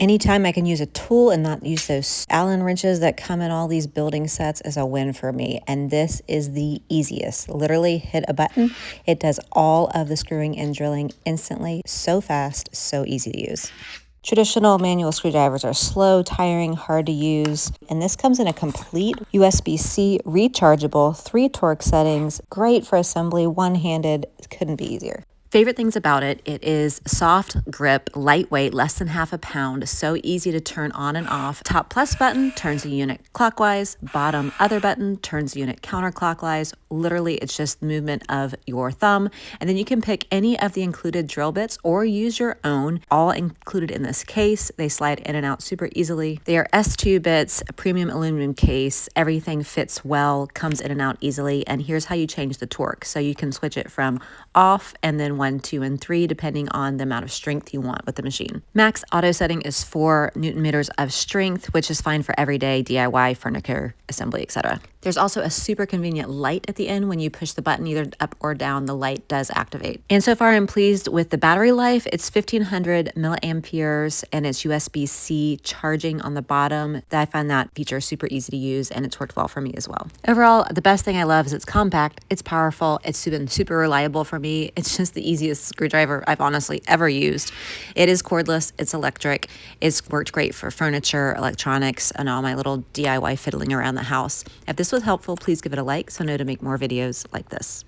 Anytime I can use a tool and not use those Allen wrenches that come in all these building sets is a win for me. And this is the easiest. Literally hit a button. It does all of the screwing and drilling instantly. So fast, so easy to use. Traditional manual screwdrivers are slow, tiring, hard to use, and this comes in a complete USB-C rechargeable, 3 torque settings, great for assembly, one-handed, couldn't be easier. Favorite things about it, it is soft grip, lightweight, less than half a pound, so easy to turn on and off. Top plus button turns the unit clockwise, bottom other button turns the unit counterclockwise. Literally, it's just the movement of your thumb. And then you can pick any of the included drill bits or use your own, all included in this case. They slide in and out super easily. They are S2 bits, a premium aluminum case. Everything fits well, comes in and out easily. And here's how you change the torque. So you can switch it from off and then 1, 2, and 3, depending on the amount of strength you want with the machine. Max auto setting is 4 Newton meters of strength, which is fine for everyday DIY, furniture, assembly, etc. There's also a super convenient light at the end. When you push the button either up or down, the light does activate. And so far I'm pleased with the battery life. It's 1500 milliamperes and it's USB-C charging on the bottom. I find that feature super easy to use and it's worked well for me as well. Overall, the best thing I love is it's compact, it's powerful, it's been super reliable for me. It's just the easiest screwdriver I've honestly ever used. It is cordless, it's electric, it's worked great for furniture, electronics, and all my little DIY fiddling around the house. If this was helpful, please give it a like so I know to make more videos like this.